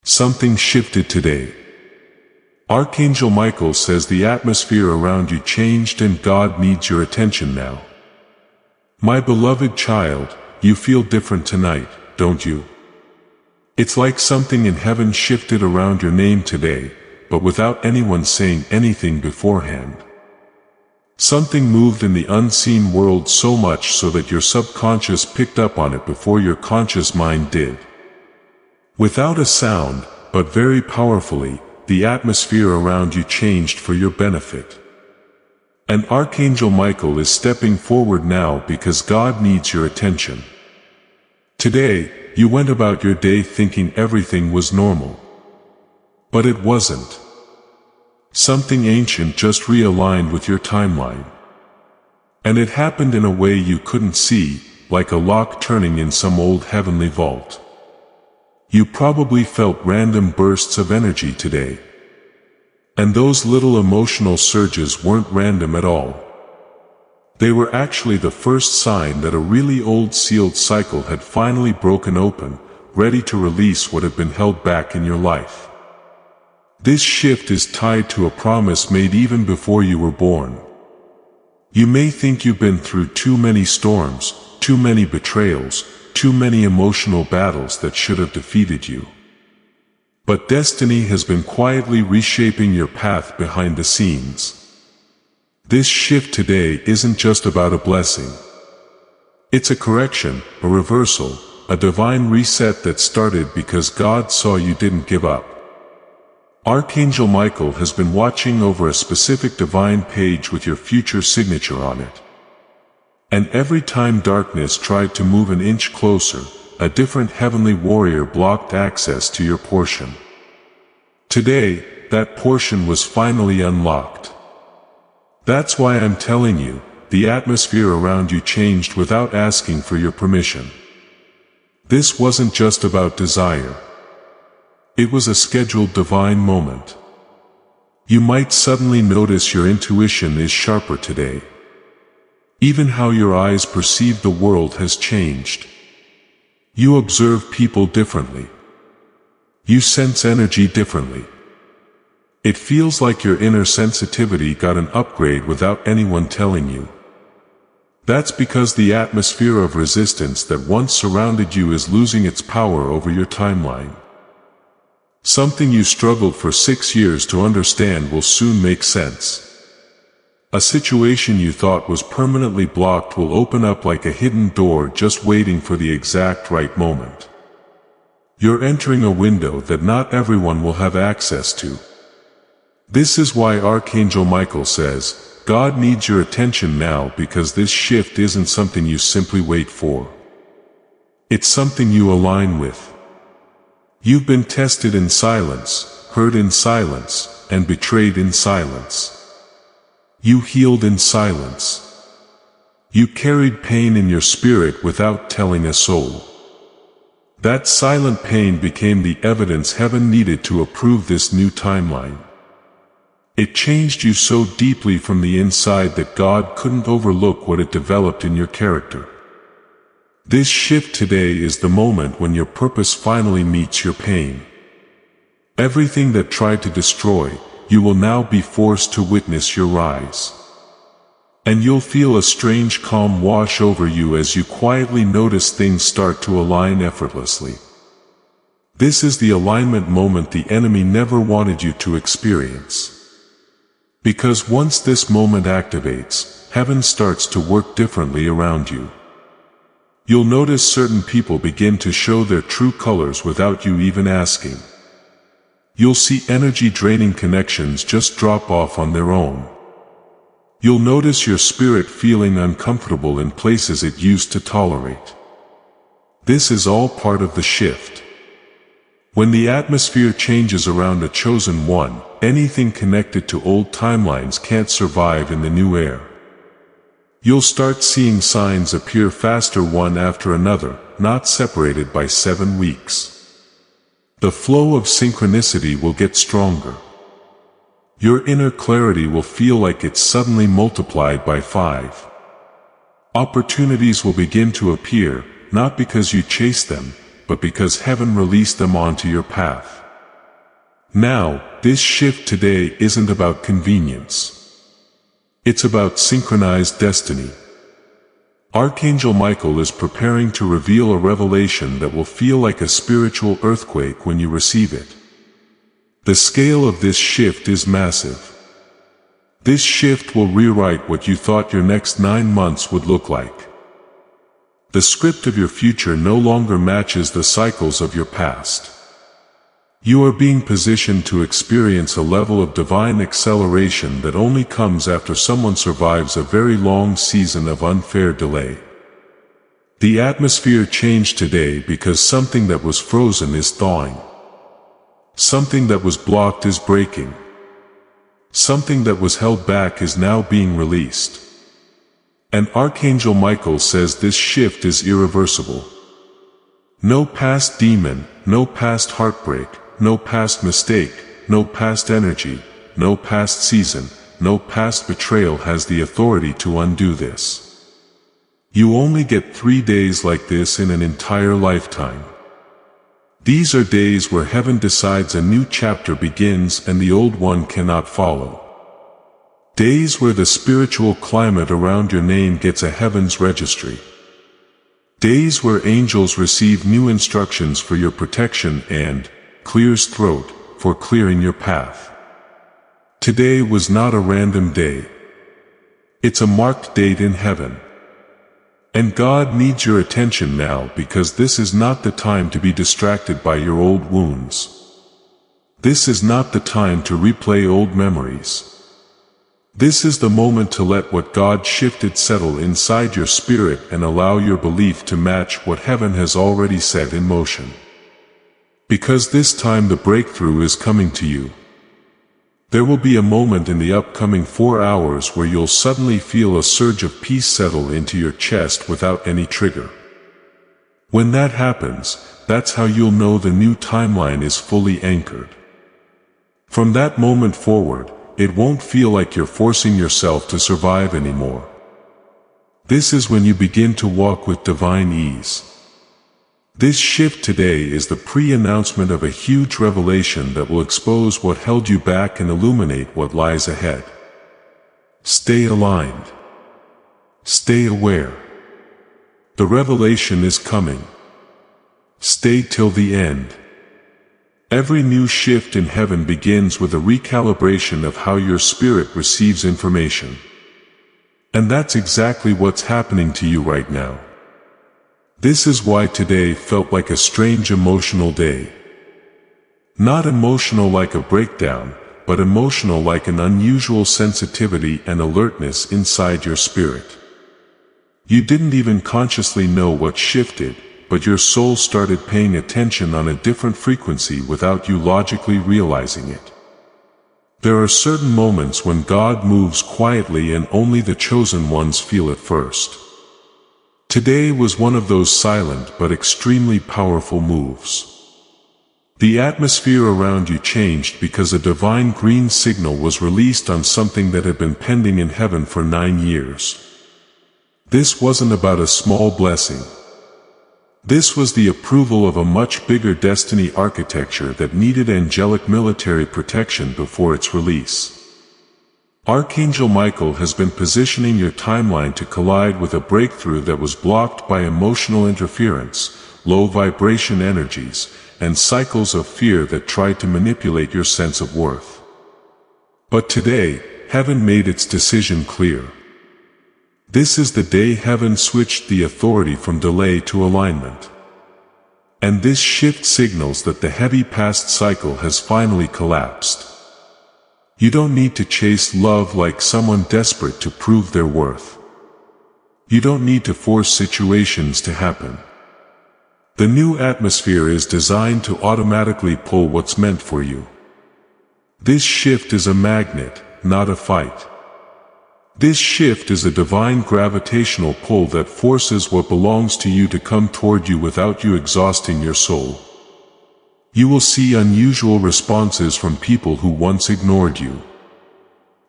Something shifted today. Archangel Michael says the atmosphere around you changed and God needs your attention now. My beloved child, you feel different tonight, don't you? It's like something in heaven shifted around your name today, but without anyone saying anything beforehand. Something moved in the unseen world so much so that your subconscious picked up on it before your conscious mind did. Without a sound, but very powerfully, the atmosphere around you changed for your benefit. And Archangel Michael is stepping forward now because God needs your attention. Today, you went about your day thinking everything was normal. But it wasn't. Something ancient just realigned with your timeline. And it happened in a way you couldn't see, like a lock turning in some old heavenly vault. You probably felt random bursts of energy today. And those little emotional surges weren't random at all. They were actually the first sign that a really old sealed cycle had finally broken open, ready to release what had been held back in your life. This shift is tied to a promise made even before you were born. You may think you've been through too many storms, too many betrayals, too many emotional battles that should have defeated you. But destiny has been quietly reshaping your path behind the scenes. This shift today isn't just about a blessing. It's a correction, a reversal, a divine reset that started because God saw you didn't give up. Archangel Michael has been watching over a specific divine page with your future signature on it. And every time darkness tried to move an inch closer, a different heavenly warrior blocked access to your portion. Today, that portion was finally unlocked. That's why I'm telling you, the atmosphere around you changed without asking for your permission. This wasn't just about desire. It was a scheduled divine moment. You might suddenly notice your intuition is sharper today. Even how your eyes perceive the world has changed. You observe people differently. You sense energy differently. It feels like your inner sensitivity got an upgrade without anyone telling you. That's because the atmosphere of resistance that once surrounded you is losing its power over your timeline. Something you struggled for 6 years to understand will soon make sense. A situation you thought was permanently blocked will open up like a hidden door just waiting for the exact right moment. You're entering a window that not everyone will have access to. This is why Archangel Michael says, God needs your attention now because this shift isn't something you simply wait for. It's something you align with. You've been tested in silence, hurt in silence, and betrayed in silence. You healed in silence. You carried pain in your spirit without telling a soul. That silent pain became the evidence heaven needed to approve this new timeline. It changed you so deeply from the inside that God couldn't overlook what it developed in your character. This shift today is the moment when your purpose finally meets your pain. Everything that tried to destroy, you will now be forced to witness your rise. And you'll feel a strange calm wash over you as you quietly notice things start to align effortlessly. This is the alignment moment the enemy never wanted you to experience. Because once this moment activates, heaven starts to work differently around you. You'll notice certain people begin to show their true colors without you even asking. You'll see energy-draining connections just drop off on their own. You'll notice your spirit feeling uncomfortable in places it used to tolerate. This is all part of the shift. When the atmosphere changes around a chosen one, anything connected to old timelines can't survive in the new air. You'll start seeing signs appear faster one after another, not separated by 7 weeks. The flow of synchronicity will get stronger. Your inner clarity will feel like it's suddenly multiplied by 5. Opportunities will begin to appear, not because you chased them, but because heaven released them onto your path. Now, this shift today isn't about convenience. It's about synchronized destiny. Archangel Michael is preparing to reveal a revelation that will feel like a spiritual earthquake when you receive it. The scale of this shift is massive. This shift will rewrite what you thought your next 9 months would look like. The script of your future no longer matches the cycles of your past. You are being positioned to experience a level of divine acceleration that only comes after someone survives a very long season of unfair delay. The atmosphere changed today because something that was frozen is thawing. Something that was blocked is breaking. Something that was held back is now being released. And Archangel Michael says this shift is irreversible. No past demon, no past heartbreak, no past mistake, no past energy, no past season, no past betrayal has the authority to undo this. You only get 3 days like this in an entire lifetime. These are days where heaven decides a new chapter begins and the old one cannot follow. Days where the spiritual climate around your name gets a heaven's registry. Days where angels receive new instructions for your protection and clears throat for clearing your path. Today was not a random day. It's a marked date in heaven. And God needs your attention now because this is not the time to be distracted by your old wounds. This is not the time to replay old memories. This is the moment to let what God shifted settle inside your spirit and allow your belief to match what heaven has already set in motion. Because this time the breakthrough is coming to you. There will be a moment in the upcoming 4 hours where you'll suddenly feel a surge of peace settle into your chest without any trigger. When that happens, that's how you'll know the new timeline is fully anchored. From that moment forward, it won't feel like you're forcing yourself to survive anymore. This is when you begin to walk with divine ease. This shift today is the pre-announcement of a huge revelation that will expose what held you back and illuminate what lies ahead. Stay aligned. Stay aware. The revelation is coming. Stay till the end. Every new shift in heaven begins with a recalibration of how your spirit receives information. And that's exactly what's happening to you right now. This is why today felt like a strange emotional day. Not emotional like a breakdown, but emotional like an unusual sensitivity and alertness inside your spirit. You didn't even consciously know what shifted, but your soul started paying attention on a different frequency without you logically realizing it. There are certain moments when God moves quietly and only the chosen ones feel it first. Today was one of those silent but extremely powerful moves. The atmosphere around you changed because a divine green signal was released on something that had been pending in heaven for 9 years. This wasn't about a small blessing. This was the approval of a much bigger destiny architecture that needed angelic military protection before its release. Archangel Michael has been positioning your timeline to collide with a breakthrough that was blocked by emotional interference, low vibration energies, and cycles of fear that tried to manipulate your sense of worth. But today, heaven made its decision clear. This is the day heaven switched the authority from delay to alignment. And this shift signals that the heavy past cycle has finally collapsed. You don't need to chase love like someone desperate to prove their worth. You don't need to force situations to happen. The new atmosphere is designed to automatically pull what's meant for you. This shift is a magnet, not a fight. This shift is a divine gravitational pull that forces what belongs to you to come toward you without you exhausting your soul. You will see unusual responses from people who once ignored you.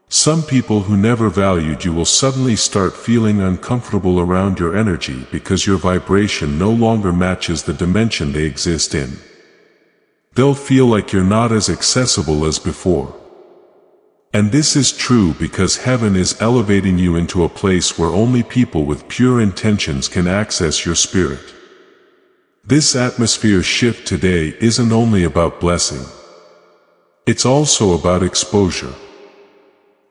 Some people who never valued you will suddenly start feeling uncomfortable around your energy because your vibration no longer matches the dimension they exist in. They'll feel like you're not as accessible as before. And this is true because heaven is elevating you into a place where only people with pure intentions can access your spirit. This atmosphere shift today isn't only about blessing. It's also about exposure.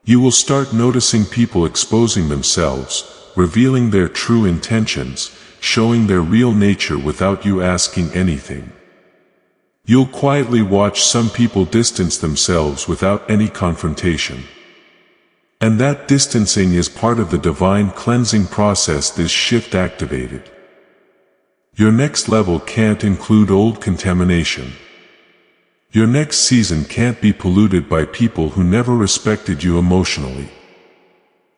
You will start noticing people exposing themselves, revealing their true intentions, showing their real nature without you asking anything. You'll quietly watch some people distance themselves without any confrontation. And that distancing is part of the divine cleansing process this shift activated. Your next level can't include old contamination. Your next season can't be polluted by people who never respected you emotionally.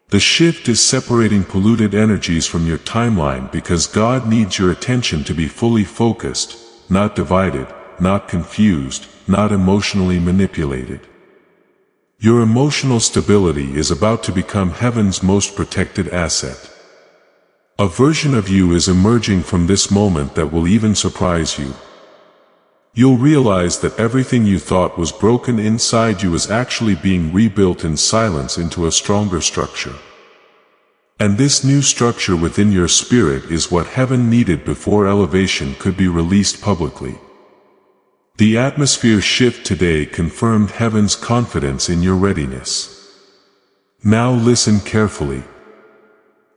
The shift is separating polluted energies from your timeline because God needs your attention to be fully focused, not divided, not confused, not emotionally manipulated. Your emotional stability is about to become heaven's most protected asset. A version of you is emerging from this moment that will even surprise you. You'll realize that everything you thought was broken inside you is actually being rebuilt in silence into a stronger structure. And this new structure within your spirit is what heaven needed before elevation could be released publicly. The atmosphere shift today confirmed heaven's confidence in your readiness. Now listen carefully.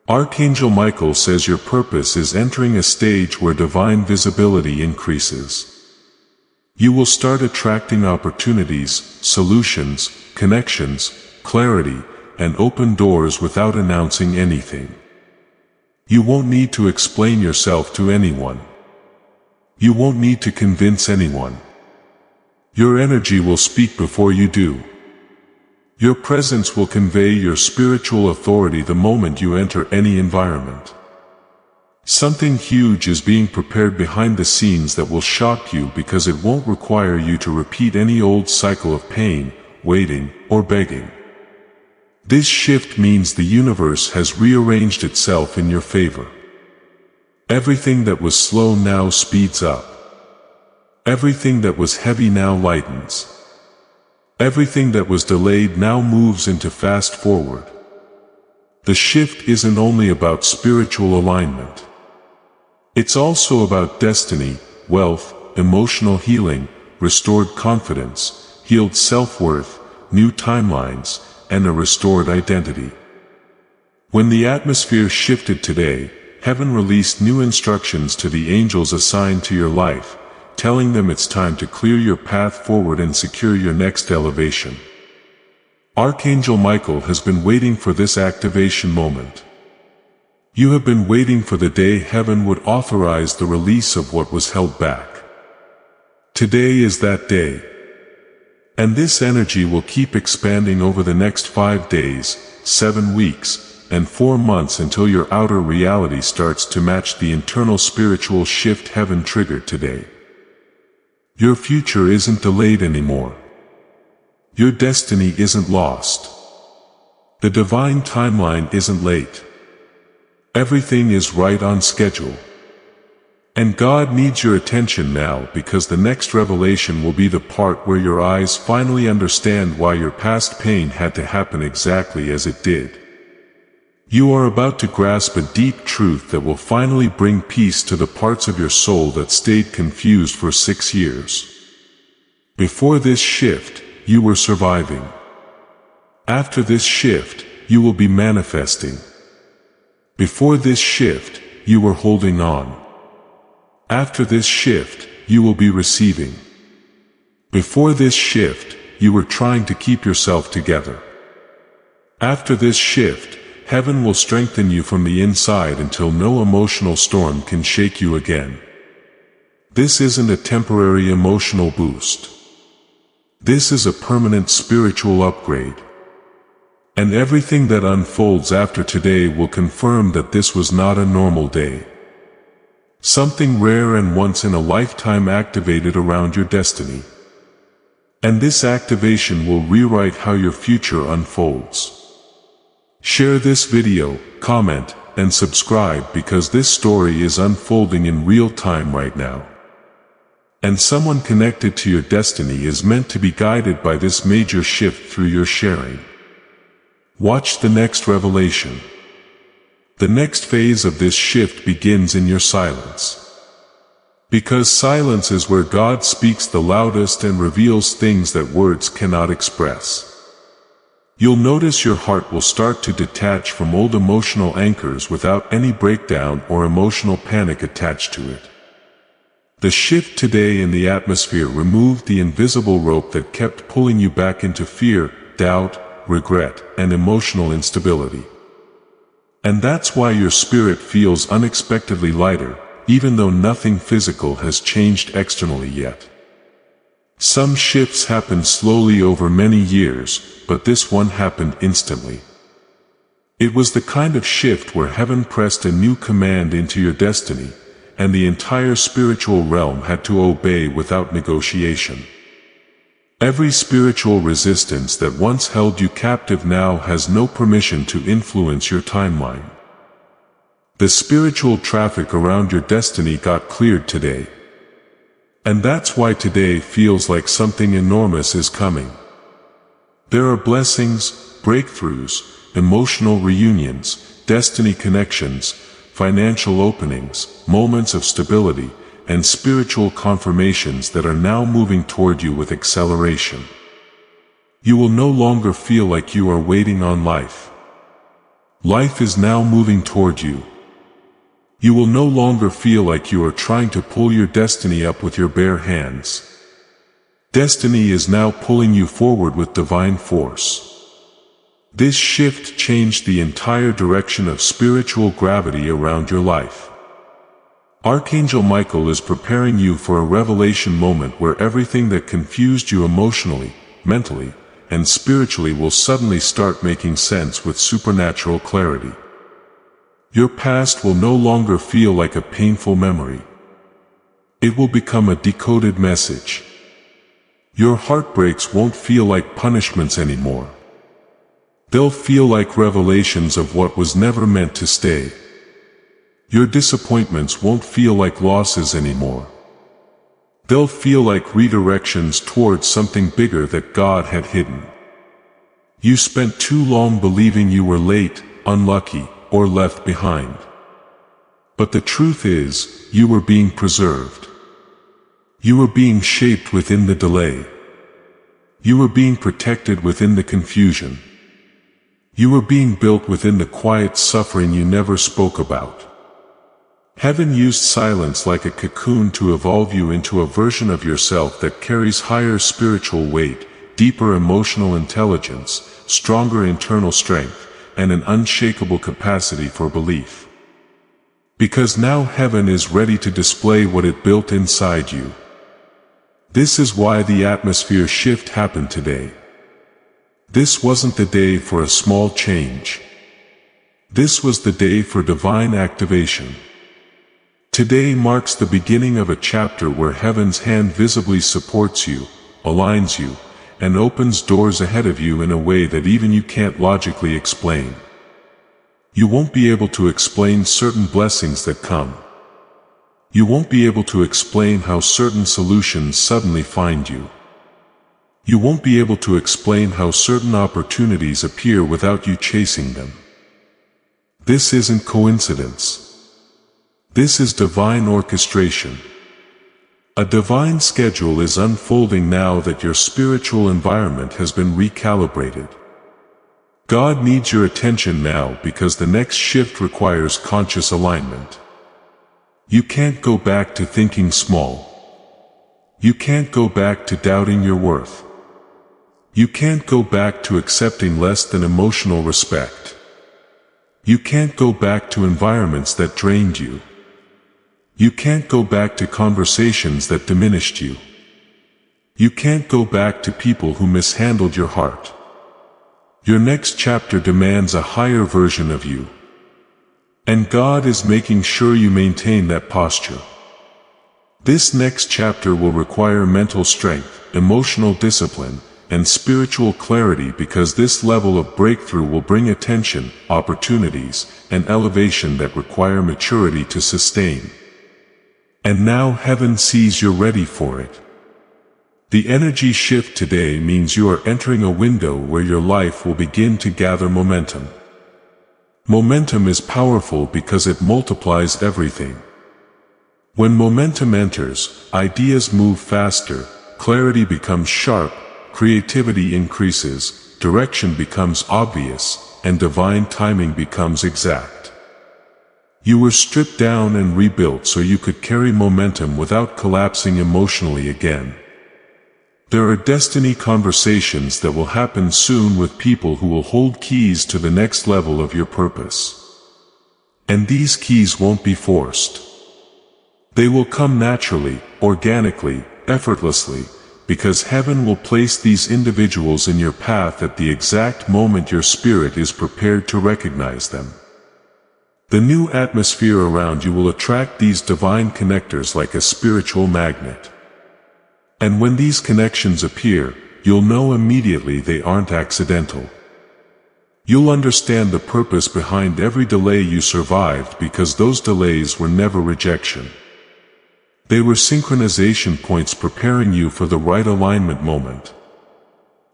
Archangel Michael says your purpose is entering a stage where divine visibility increases. You will start attracting opportunities, solutions, connections, clarity, and open doors without announcing anything. You won't need to explain yourself to anyone. You won't need to convince anyone. Your energy will speak before you do. Your presence will convey your spiritual authority the moment you enter any environment. Something huge is being prepared behind the scenes that will shock you because it won't require you to repeat any old cycle of pain, waiting, or begging. This shift means the universe has rearranged itself in your favor. Everything that was slow now speeds up. Everything that was heavy now lightens. Everything that was delayed now moves into fast forward. The shift isn't only about spiritual alignment. It's also about destiny, wealth, emotional healing, restored confidence, healed self-worth, new timelines, and a restored identity. When the atmosphere shifted today, heaven released new instructions to the angels assigned to your life, telling them it's time to clear your path forward and secure your next elevation. Archangel Michael has been waiting for this activation moment. You have been waiting for the day heaven would authorize the release of what was held back. Today is that day. And this energy will keep expanding over the next 5 days, 7 weeks, and 4 months until your outer reality starts to match the internal spiritual shift heaven triggered today. Your future isn't delayed anymore. Your destiny isn't lost. The divine timeline isn't late. Everything is right on schedule. And God needs your attention now because the next revelation will be the part where your eyes finally understand why your past pain had to happen exactly as it did. You are about to grasp a deep truth that will finally bring peace to the parts of your soul that stayed confused for 6 years. Before this shift, you were surviving. After this shift, you will be manifesting. Before this shift, you were holding on. After this shift, you will be receiving. Before this shift, you were trying to keep yourself together. After this shift, heaven will strengthen you from the inside until no emotional storm can shake you again. This isn't a temporary emotional boost. This is a permanent spiritual upgrade. And everything that unfolds after today will confirm that this was not a normal day. Something rare and once in a lifetime activated around your destiny. And this activation will rewrite how your future unfolds. Share this video, comment, and subscribe because this story is unfolding in real time right now. And someone connected to your destiny is meant to be guided by this major shift through your sharing. Watch the next revelation. The next phase of this shift begins in your silence. Because silence is where God speaks the loudest and reveals things that words cannot express. You'll notice your heart will start to detach from old emotional anchors without any breakdown or emotional panic attached to it. The shift today in the atmosphere removed the invisible rope that kept pulling you back into fear, doubt, regret, and emotional instability. And that's why your spirit feels unexpectedly lighter, even though nothing physical has changed externally yet. Some shifts happen slowly over many years, but this one happened instantly. It was the kind of shift where heaven pressed a new command into your destiny, and the entire spiritual realm had to obey without negotiation. Every spiritual resistance that once held you captive now has no permission to influence your timeline. The spiritual traffic around your destiny got cleared today. And that's why today feels like something enormous is coming. There are blessings, breakthroughs, emotional reunions, destiny connections, financial openings, moments of stability, and spiritual confirmations that are now moving toward you with acceleration. You will no longer feel like you are waiting on life. Life is now moving toward you. You will no longer feel like you are trying to pull your destiny up with your bare hands. Destiny is now pulling you forward with divine force. This shift changed the entire direction of spiritual gravity around your life. Archangel Michael is preparing you for a revelation moment where everything that confused you emotionally, mentally, and spiritually will suddenly start making sense with supernatural clarity. Your past will no longer feel like a painful memory. It will become a decoded message. Your heartbreaks won't feel like punishments anymore. They'll feel like revelations of what was never meant to stay. Your disappointments won't feel like losses anymore. They'll feel like redirections towards something bigger that God had hidden. You spent too long believing you were late, unlucky, or left behind. But the truth is, you were being preserved. You were being shaped within the delay. You were being protected within the confusion. You were being built within the quiet suffering you never spoke about. Heaven used silence like a cocoon to evolve you into a version of yourself that carries higher spiritual weight, deeper emotional intelligence, stronger internal strength, and an unshakable capacity for belief. Because now heaven is ready to display what it built inside you. This is why the atmosphere shift happened today. This wasn't the day for a small change. This was the day for divine activation. Today marks the beginning of a chapter where heaven's hand visibly supports you, aligns you, and opens doors ahead of you in a way that even you can't logically explain. You won't be able to explain certain blessings that come. You won't be able to explain how certain solutions suddenly find you. You won't be able to explain how certain opportunities appear without you chasing them. This isn't coincidence. This is divine orchestration. A divine schedule is unfolding now that your spiritual environment has been recalibrated. God needs your attention now because the next shift requires conscious alignment. You can't go back to thinking small. You can't go back to doubting your worth. You can't go back to accepting less than emotional respect. You can't go back to environments that drained you. You can't go back to conversations that diminished you. You can't go back to people who mishandled your heart. Your next chapter demands a higher version of you. And God is making sure you maintain that posture. This next chapter will require mental strength, emotional discipline, and spiritual clarity because this level of breakthrough will bring attention, opportunities, and elevation that require maturity to sustain. And now heaven sees you're ready for it. The energy shift today means you are entering a window where your life will begin to gather momentum. Momentum is powerful because it multiplies everything. When momentum enters, ideas move faster, clarity becomes sharp, creativity increases, direction becomes obvious, and divine timing becomes exact. You were stripped down and rebuilt so you could carry momentum without collapsing emotionally again. There are destiny conversations that will happen soon with people who will hold keys to the next level of your purpose. And these keys won't be forced. They will come naturally, organically, effortlessly, because heaven will place these individuals in your path at the exact moment your spirit is prepared to recognize them. The new atmosphere around you will attract these divine connectors like a spiritual magnet. And when these connections appear, you'll know immediately they aren't accidental. You'll understand the purpose behind every delay you survived because those delays were never rejection. They were synchronization points preparing you for the right alignment moment.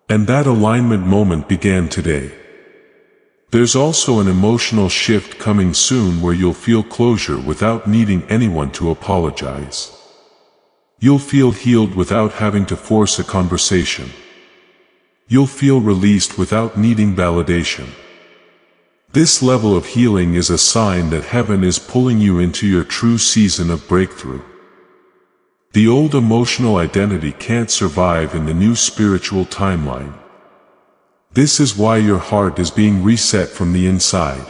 And that alignment moment began today. There's also an emotional shift coming soon where you'll feel closure without needing anyone to apologize. You'll feel healed without having to force a conversation. You'll feel released without needing validation. This level of healing is a sign that heaven is pulling you into your true season of breakthrough. The old emotional identity can't survive in the new spiritual timeline. This is why your heart is being reset from the inside.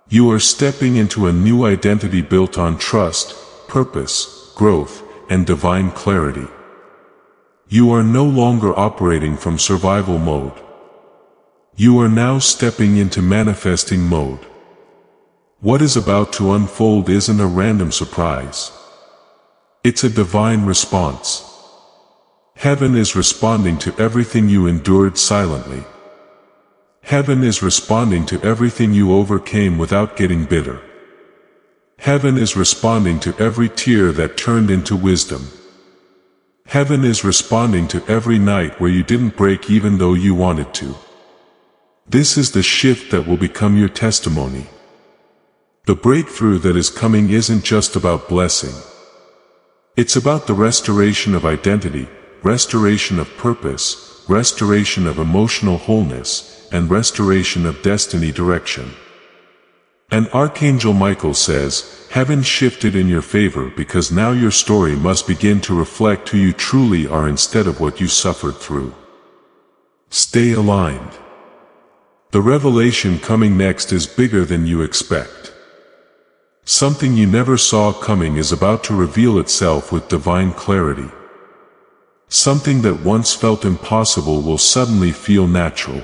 You are stepping into a new identity built on trust, purpose, growth, and divine clarity. You are no longer operating from survival mode. You are now stepping into manifesting mode. What is about to unfold isn't a random surprise. It's a divine response. Heaven is responding to everything you endured silently. Heaven is responding to everything you overcame without getting bitter. Heaven is responding to every tear that turned into wisdom. Heaven is responding to every night where you didn't break even though you wanted to. This is the shift that will become your testimony. The breakthrough that is coming isn't just about blessing. It's about the restoration of identity, restoration of purpose, restoration of emotional wholeness, and restoration of destiny direction. And Archangel Michael says, heaven shifted in your favor because now your story must begin to reflect who you truly are instead of what you suffered through. Stay aligned. The revelation coming next is bigger than you expect. Something you never saw coming is about to reveal itself with divine clarity. Something that once felt impossible will suddenly feel natural.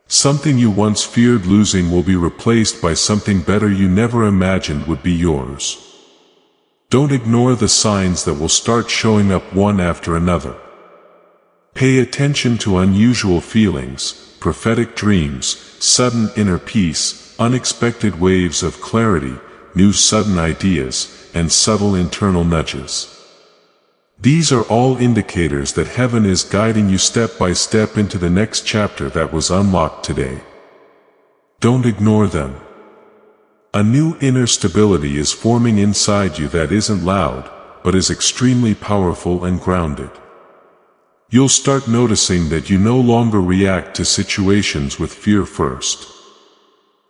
Something you once feared losing will be replaced by something better you never imagined would be yours. Don't ignore the signs that will start showing up one after another. Pay attention to unusual feelings, prophetic dreams, sudden inner peace, unexpected waves of clarity, new sudden ideas, and subtle internal nudges. These are all indicators that heaven is guiding you step by step into the next chapter that was unlocked today. Don't ignore them. A new inner stability is forming inside you that isn't loud, but is extremely powerful and grounded. You'll start noticing that you no longer react to situations with fear first.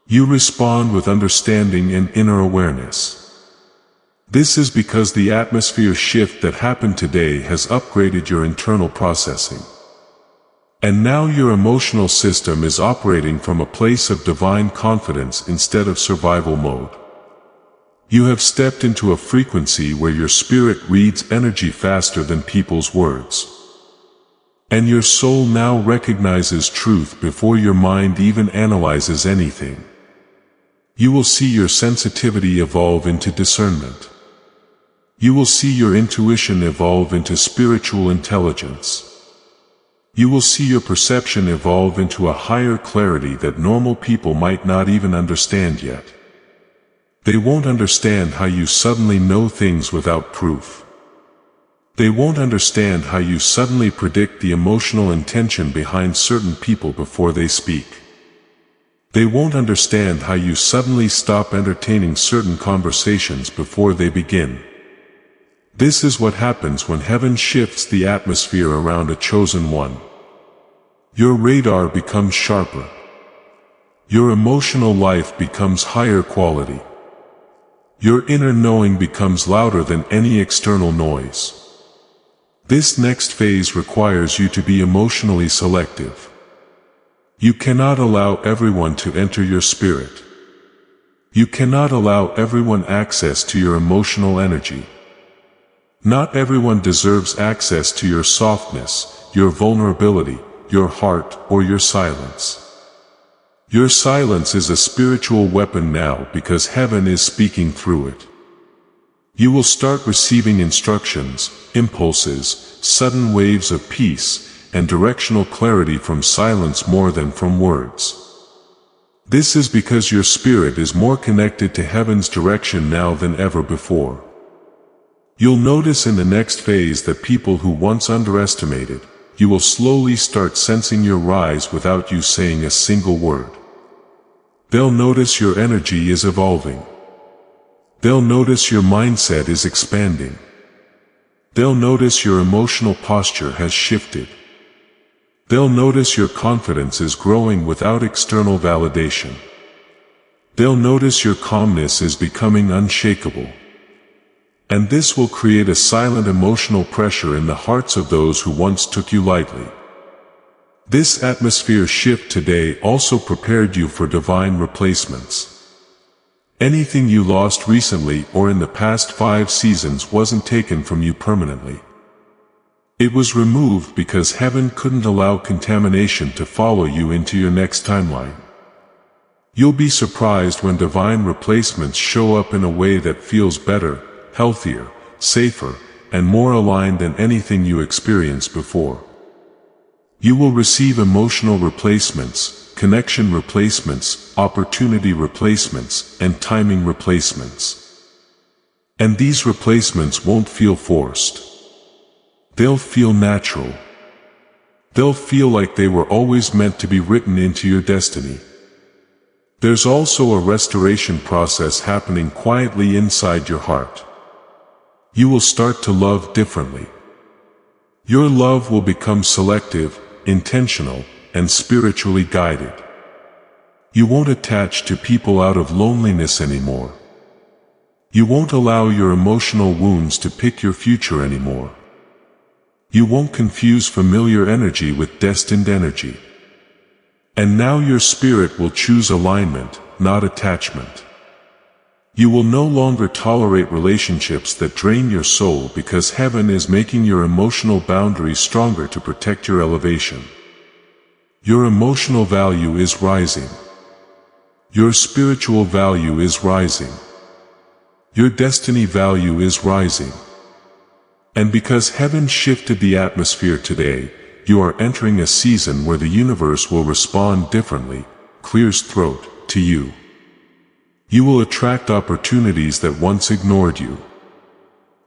You respond with understanding and inner awareness. This is because the atmosphere shift that happened today has upgraded your internal processing. And now your emotional system is operating from a place of divine confidence instead of survival mode. You have stepped into a frequency where your spirit reads energy faster than people's words. And your soul now recognizes truth before your mind even analyzes anything. You will see your sensitivity evolve into discernment. You will see your intuition evolve into spiritual intelligence. You will see your perception evolve into a higher clarity that normal people might not even understand yet. They won't understand how you suddenly know things without proof. They won't understand how you suddenly predict the emotional intention behind certain people before they speak. They won't understand how you suddenly stop entertaining certain conversations before they begin. This is what happens when heaven shifts the atmosphere around a chosen one. Your radar becomes sharper. Your emotional life becomes higher quality. Your inner knowing becomes louder than any external noise. This next phase requires you to be emotionally selective. You cannot allow everyone to enter your spirit. You cannot allow everyone access to your emotional energy. Not everyone deserves access to your softness, your vulnerability, your heart, or your silence. Your silence is a spiritual weapon now because heaven is speaking through it. You will start receiving instructions, impulses, sudden waves of peace, and directional clarity from silence more than from words. This is because your spirit is more connected to heaven's direction now than ever before. You'll notice in the next phase that people who once underestimated, you will slowly start sensing your rise without you saying a single word. They'll notice your energy is evolving. They'll notice your mindset is expanding. They'll notice your emotional posture has shifted. They'll notice your confidence is growing without external validation. They'll notice your calmness is becoming unshakable. And this will create a silent emotional pressure in the hearts of those who once took you lightly. This atmosphere shift today also prepared you for divine replacements. Anything you lost recently or in the past 5 seasons wasn't taken from you permanently. It was removed because heaven couldn't allow contamination to follow you into your next timeline. You'll be surprised when divine replacements show up in a way that feels better, healthier, safer, and more aligned than anything you experienced before. You will receive emotional replacements, connection replacements, opportunity replacements, and timing replacements. And these replacements won't feel forced. They'll feel natural. They'll feel like they were always meant to be written into your destiny. There's also a restoration process happening quietly inside your heart. You will start to love differently. Your love will become selective, intentional, and spiritually guided. You won't attach to people out of loneliness anymore. You won't allow your emotional wounds to pick your future anymore. You won't confuse familiar energy with destined energy. And now your spirit will choose alignment, not attachment. You will no longer tolerate relationships that drain your soul because heaven is making your emotional boundaries stronger to protect your elevation. Your emotional value is rising. Your spiritual value is rising. Your destiny value is rising. And because heaven shifted the atmosphere today, you are entering a season where the universe will respond differently, clears throat, to you. You will attract opportunities that once ignored you.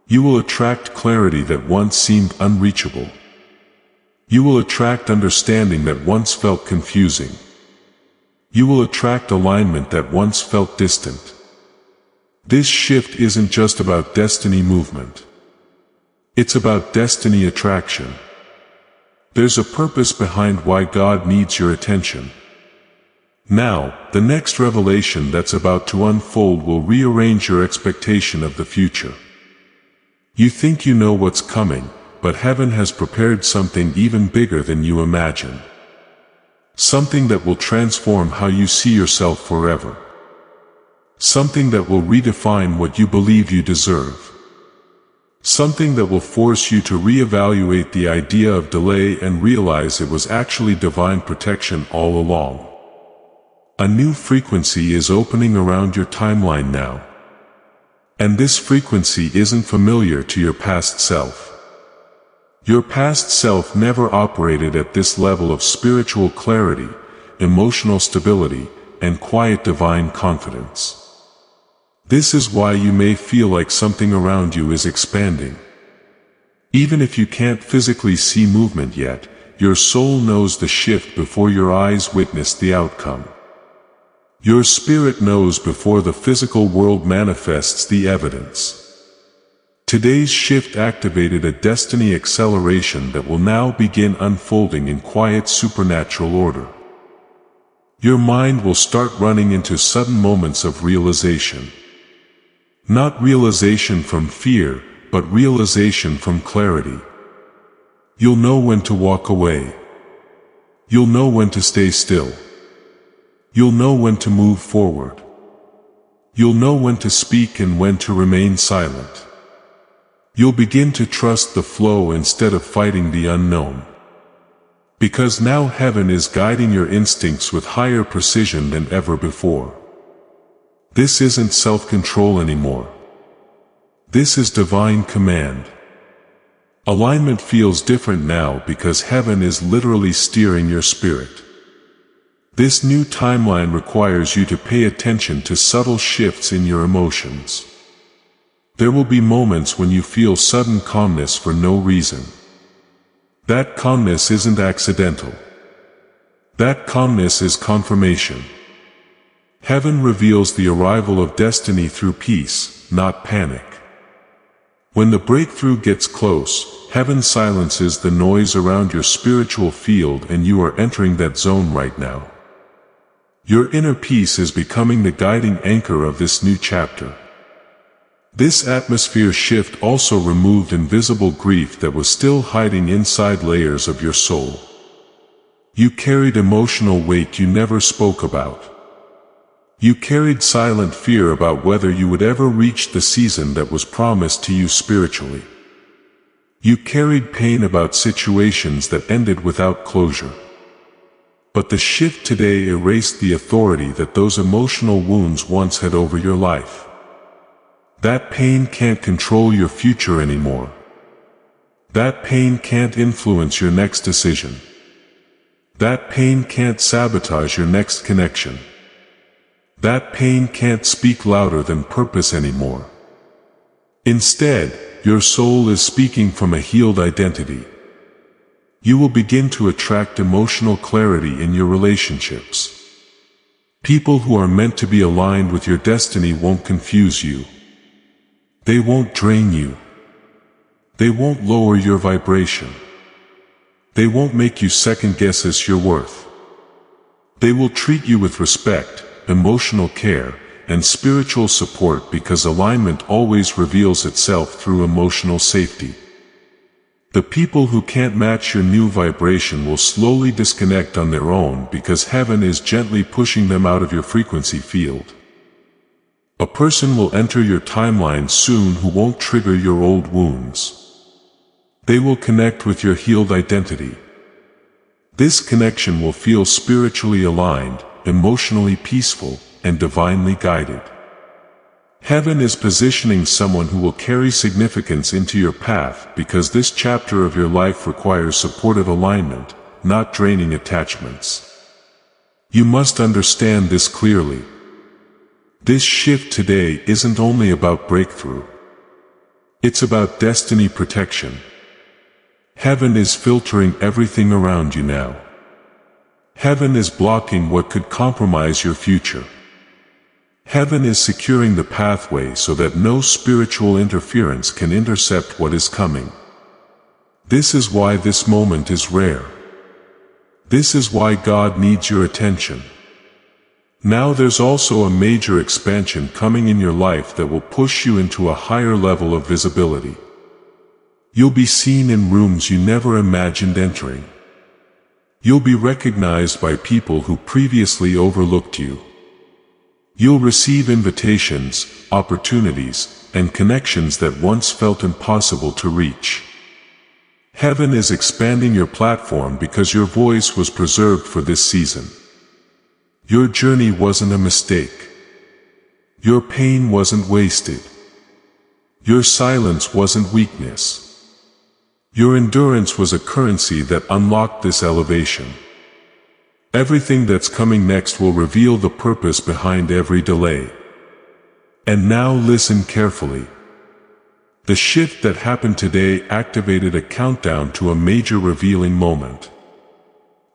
You will attract clarity that once seemed unreachable. You will attract understanding that once felt confusing. You will attract alignment that once felt distant. This shift isn't just about destiny movement. It's about destiny attraction. There's a purpose behind why God needs your attention. Now, the next revelation that's about to unfold will rearrange your expectation of the future. You think you know what's coming, but heaven has prepared something even bigger than you imagine. Something that will transform how you see yourself forever. Something that will redefine what you believe you deserve. Something that will force you to reevaluate the idea of delay and realize it was actually divine protection all along. A new frequency is opening around your timeline now. And this frequency isn't familiar to your past self. Your past self never operated at this level of spiritual clarity, emotional stability, and quiet divine confidence. This is why you may feel like something around you is expanding. Even if you can't physically see movement yet, your soul knows the shift before your eyes witness the outcome. Your spirit knows before the physical world manifests the evidence. Today's shift activated a destiny acceleration that will now begin unfolding in quiet supernatural order. Your mind will start running into sudden moments of realization. Not realization from fear, but realization from clarity. You'll know when to walk away. You'll know when to stay still. You'll know when to move forward. You'll know when to speak and when to remain silent. You'll begin to trust the flow instead of fighting the unknown. Because now heaven is guiding your instincts with higher precision than ever before. This isn't self-control anymore. This is divine command. Alignment feels different now because heaven is literally steering your spirit. This new timeline requires you to pay attention to subtle shifts in your emotions. There will be moments when you feel sudden calmness for no reason. That calmness isn't accidental. That calmness is confirmation. Heaven reveals the arrival of destiny through peace, not panic. When the breakthrough gets close, heaven silences the noise around your spiritual field and you are entering that zone right now. Your inner peace is becoming the guiding anchor of this new chapter. This atmosphere shift also removed invisible grief that was still hiding inside layers of your soul. You carried emotional weight you never spoke about. You carried silent fear about whether you would ever reach the season that was promised to you spiritually. You carried pain about situations that ended without closure. But the shift today erased the authority that those emotional wounds once had over your life. That pain can't control your future anymore. That pain can't influence your next decision. That pain can't sabotage your next connection. That pain can't speak louder than purpose anymore. Instead, your soul is speaking from a healed identity. You will begin to attract emotional clarity in your relationships. People who are meant to be aligned with your destiny won't confuse you. They won't drain you. They won't lower your vibration. They won't make you second-guess your worth. They will treat you with respect, emotional care, and spiritual support because alignment always reveals itself through emotional safety. The people who can't match your new vibration will slowly disconnect on their own because heaven is gently pushing them out of your frequency field. A person will enter your timeline soon who won't trigger your old wounds. They will connect with your healed identity. This connection will feel spiritually aligned, emotionally peaceful, and divinely guided. Heaven is positioning someone who will carry significance into your path because this chapter of your life requires supportive alignment, not draining attachments. You must understand this clearly. This shift today isn't only about breakthrough. It's about destiny protection. Heaven is filtering everything around you now. Heaven is blocking what could compromise your future. Heaven is securing the pathway so that no spiritual interference can intercept what is coming. This is why this moment is rare. This is why God needs your attention. Now there's also a major expansion coming in your life that will push you into a higher level of visibility. You'll be seen in rooms you never imagined entering. You'll be recognized by people who previously overlooked you. You'll receive invitations, opportunities, and connections that once felt impossible to reach. Heaven is expanding your platform because your voice was preserved for this season. Your journey wasn't a mistake. Your pain wasn't wasted. Your silence wasn't weakness. Your endurance was a currency that unlocked this elevation. Everything that's coming next will reveal the purpose behind every delay. And now listen carefully. The shift that happened today activated a countdown to a major revealing moment.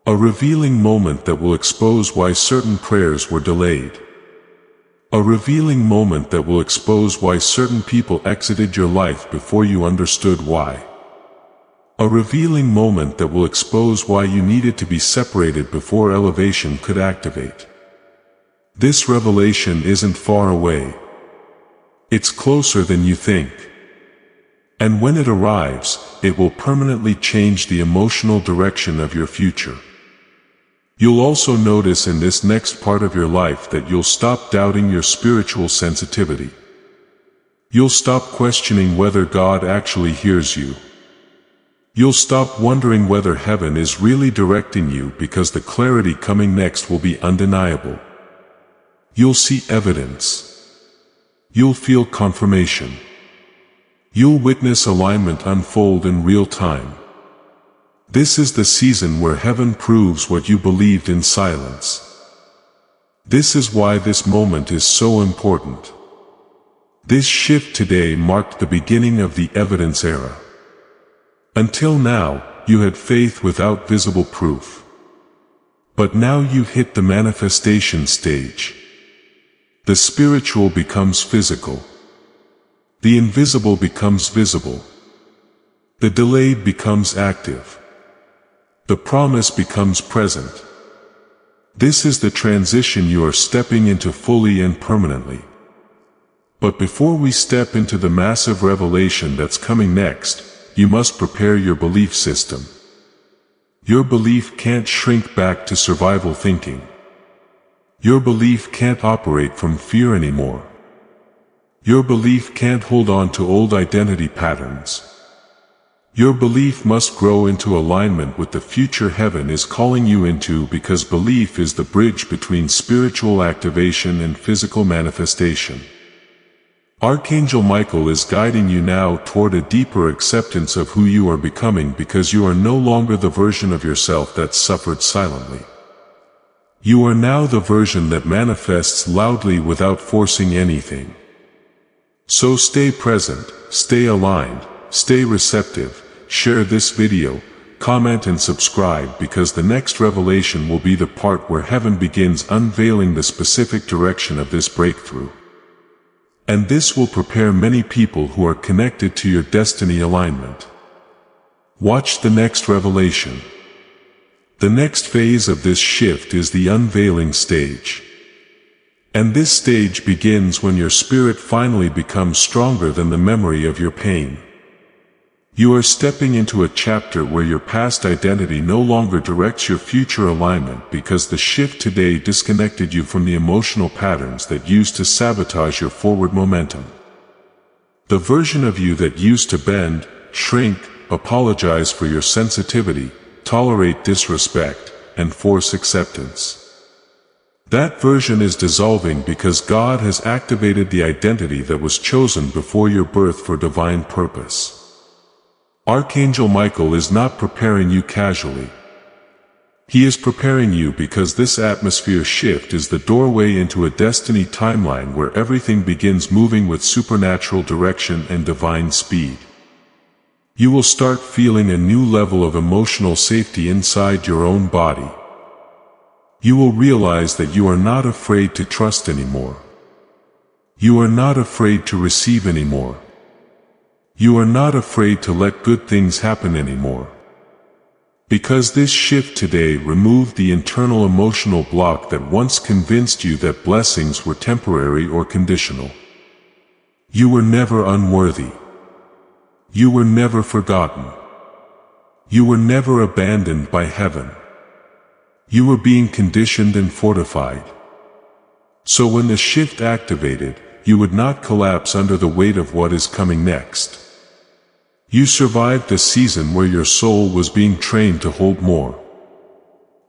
A revealing moment that will expose why certain prayers were delayed. A revealing moment that will expose why certain people exited your life before you understood why. A revealing moment that will expose why you needed to be separated before elevation could activate. This revelation isn't far away. It's closer than you think. And when it arrives, it will permanently change the emotional direction of your future. You'll also notice in this next part of your life that you'll stop doubting your spiritual sensitivity. You'll stop questioning whether God actually hears you. You'll stop wondering whether heaven is really directing you, because the clarity coming next will be undeniable. You'll see evidence. You'll feel confirmation. You'll witness alignment unfold in real time. This is the season where heaven proves what you believed in silence. This is why this moment is so important. This shift today marked the beginning of the evidence era. Until now, you had faith without visible proof. But now you hit the manifestation stage. The spiritual becomes physical. The invisible becomes visible. The delayed becomes active. The promise becomes present. This is the transition you are stepping into fully and permanently. But before we step into the massive revelation that's coming next, you must prepare your belief system. Your belief can't shrink back to survival thinking. Your belief can't operate from fear anymore. Your belief can't hold on to old identity patterns. Your belief must grow into alignment with the future heaven is calling you into, because belief is the bridge between spiritual activation and physical manifestation. Archangel Michael is guiding you now toward a deeper acceptance of who you are becoming, because you are no longer the version of yourself that suffered silently. You are now the version that manifests loudly without forcing anything. So stay present, stay aligned, stay receptive. Share this video, comment and subscribe, because the next revelation will be the part where heaven begins unveiling the specific direction of this breakthrough. And this will prepare many people who are connected to your destiny alignment. Watch the next revelation. The next phase of this shift is the unveiling stage. And this stage begins when your spirit finally becomes stronger than the memory of your pain. You are stepping into a chapter where your past identity no longer directs your future alignment, because the shift today disconnected you from the emotional patterns that used to sabotage your forward momentum. The version of you that used to bend, shrink, apologize for your sensitivity, tolerate disrespect, and force acceptance. That version is dissolving, because God has activated the identity that was chosen before your birth for divine purpose. Archangel Michael is not preparing you casually. He is preparing you because this atmosphere shift is the doorway into a destiny timeline where everything begins moving with supernatural direction and divine speed. You will start feeling a new level of emotional safety inside your own body. You will realize that you are not afraid to trust anymore. You are not afraid to receive anymore. You are not afraid to let good things happen anymore. Because this shift today removed the internal emotional block that once convinced you that blessings were temporary or conditional. You were never unworthy. You were never forgotten. You were never abandoned by heaven. You were being conditioned and fortified. So when the shift activated, you would not collapse under the weight of what is coming next. You survived a season where your soul was being trained to hold more.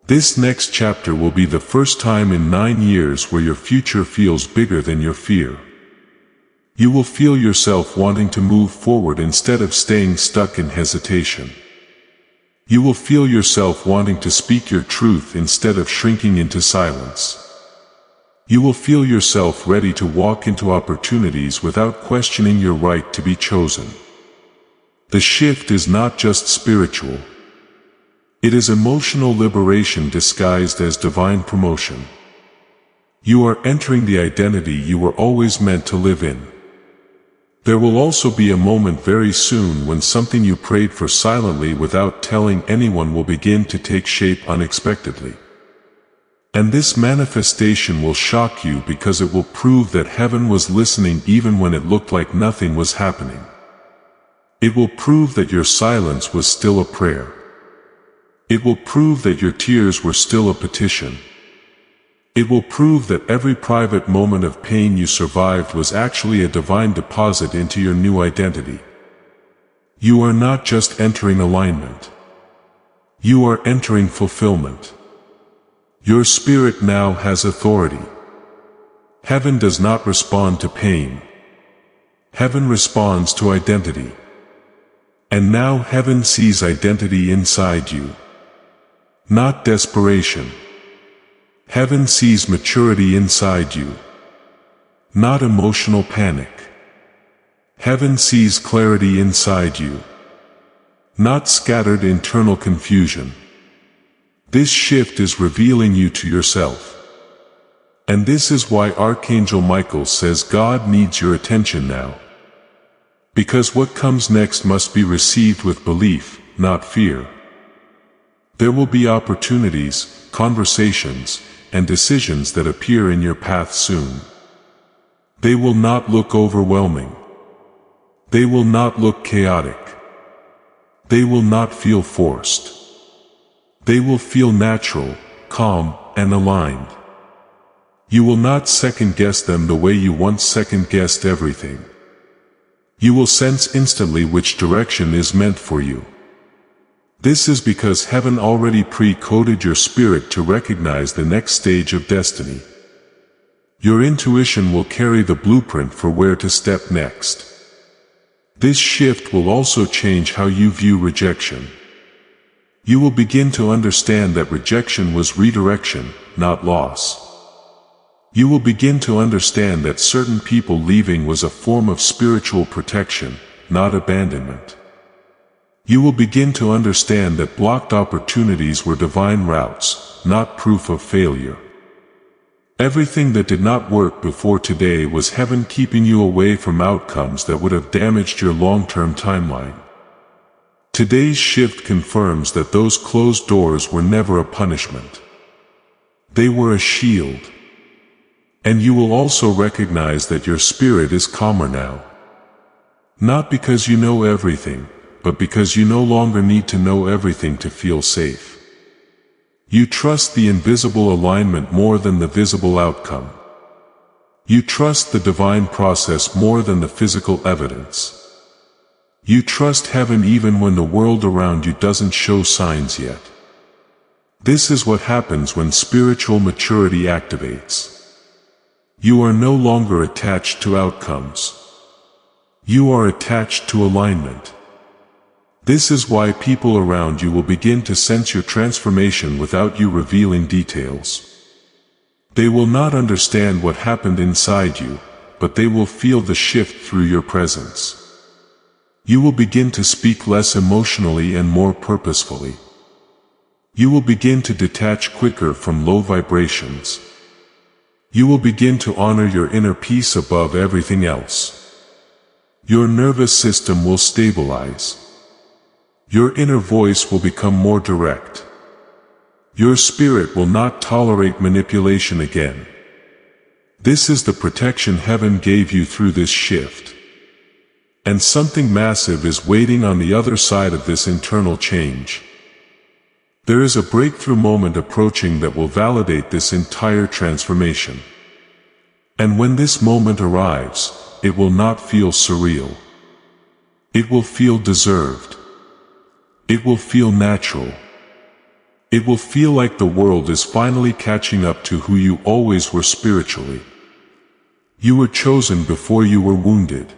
This next chapter will be the first time in 9 years where your future feels bigger than your fear. You will feel yourself wanting to move forward instead of staying stuck in hesitation. You will feel yourself wanting to speak your truth instead of shrinking into silence. You will feel yourself ready to walk into opportunities without questioning your right to be chosen. The shift is not just spiritual. It is emotional liberation disguised as divine promotion. You are entering the identity you were always meant to live in. There will also be a moment very soon when something you prayed for silently without telling anyone will begin to take shape unexpectedly. And this manifestation will shock you because it will prove that heaven was listening even when it looked like nothing was happening. It will prove that your silence was still a prayer. It will prove that your tears were still a petition. It will prove that every private moment of pain you survived was actually a divine deposit into your new identity. You are not just entering alignment. You are entering fulfillment. Your spirit now has authority. Heaven does not respond to pain. Heaven responds to identity. And now heaven sees identity inside you. Not desperation. Heaven sees maturity inside you. Not emotional panic. Heaven sees clarity inside you. Not scattered internal confusion. This shift is revealing you to yourself. And this is why Archangel Michael says God needs your attention now. Because what comes next must be received with belief, not fear. There will be opportunities, conversations, and decisions that appear in your path soon. They will not look overwhelming. They will not look chaotic. They will not feel forced. They will feel natural, calm, and aligned. You will not second-guess them the way you once second-guessed everything. You will sense instantly which direction is meant for you. This is because heaven already pre-coded your spirit to recognize the next stage of destiny. Your intuition will carry the blueprint for where to step next. This shift will also change how you view rejection. You will begin to understand that rejection was redirection, not loss. You will begin to understand that certain people leaving was a form of spiritual protection, not abandonment. You will begin to understand that blocked opportunities were divine routes, not proof of failure. Everything that did not work before today was heaven keeping you away from outcomes that would have damaged your long-term timeline. Today's shift confirms that those closed doors were never a punishment. They were a shield. And you will also recognize that your spirit is calmer now. Not because you know everything, but because you no longer need to know everything to feel safe. You trust the invisible alignment more than the visible outcome. You trust the divine process more than the physical evidence. You trust heaven even when the world around you doesn't show signs yet. This is what happens when spiritual maturity activates. You are no longer attached to outcomes. You are attached to alignment. This is why people around you will begin to sense your transformation without you revealing details. They will not understand what happened inside you, but they will feel the shift through your presence. You will begin to speak less emotionally and more purposefully. You will begin to detach quicker from low vibrations. You will begin to honor your inner peace above everything else. Your nervous system will stabilize. Your inner voice will become more direct. Your spirit will not tolerate manipulation again. This is the protection heaven gave you through this shift. And something massive is waiting on the other side of this internal change. There is a breakthrough moment approaching that will validate this entire transformation. And when this moment arrives, it will not feel surreal. It will feel deserved. It will feel natural. It will feel like the world is finally catching up to who you always were spiritually. You were chosen before you were wounded.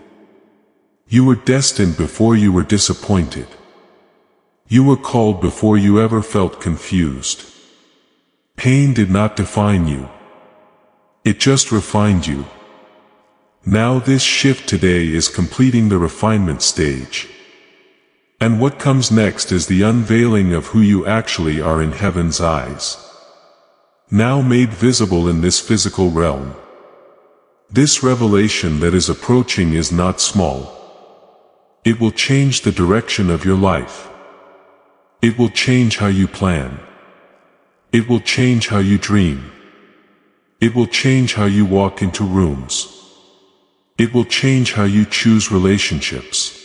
You were destined before you were disappointed. You were called before you ever felt confused. Pain did not define you. It just refined you. Now this shift today is completing the refinement stage. And what comes next is the unveiling of who you actually are in heaven's eyes. Now made visible in this physical realm. This revelation that is approaching is not small. It will change the direction of your life. It will change how you plan. It will change how you dream. It will change how you walk into rooms. It will change how you choose relationships.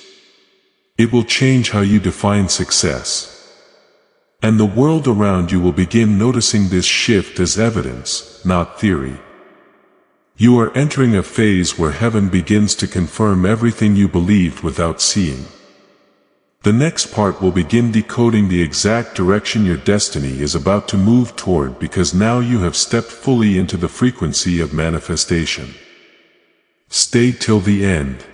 It will change how you define success. And the world around you will begin noticing this shift as evidence, not theory. You are entering a phase where heaven begins to confirm everything you believed without seeing. The next part will begin decoding the exact direction your destiny is about to move toward, because now you have stepped fully into the frequency of manifestation. Stay till the end.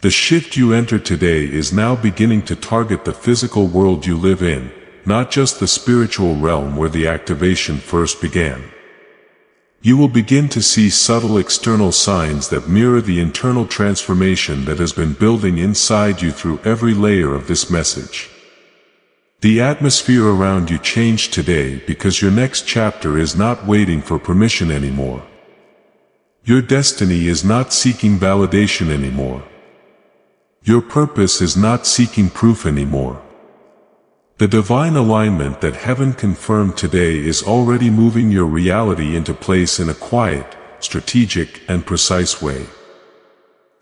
The shift you enter today is now beginning to target the physical world you live in, not just the spiritual realm where the activation first began. You will begin to see subtle external signs that mirror the internal transformation that has been building inside you through every layer of this message. The atmosphere around you changed today because your next chapter is not waiting for permission anymore. Your destiny is not seeking validation anymore. Your purpose is not seeking proof anymore. The divine alignment that heaven confirmed today is already moving your reality into place in a quiet, strategic, and precise way.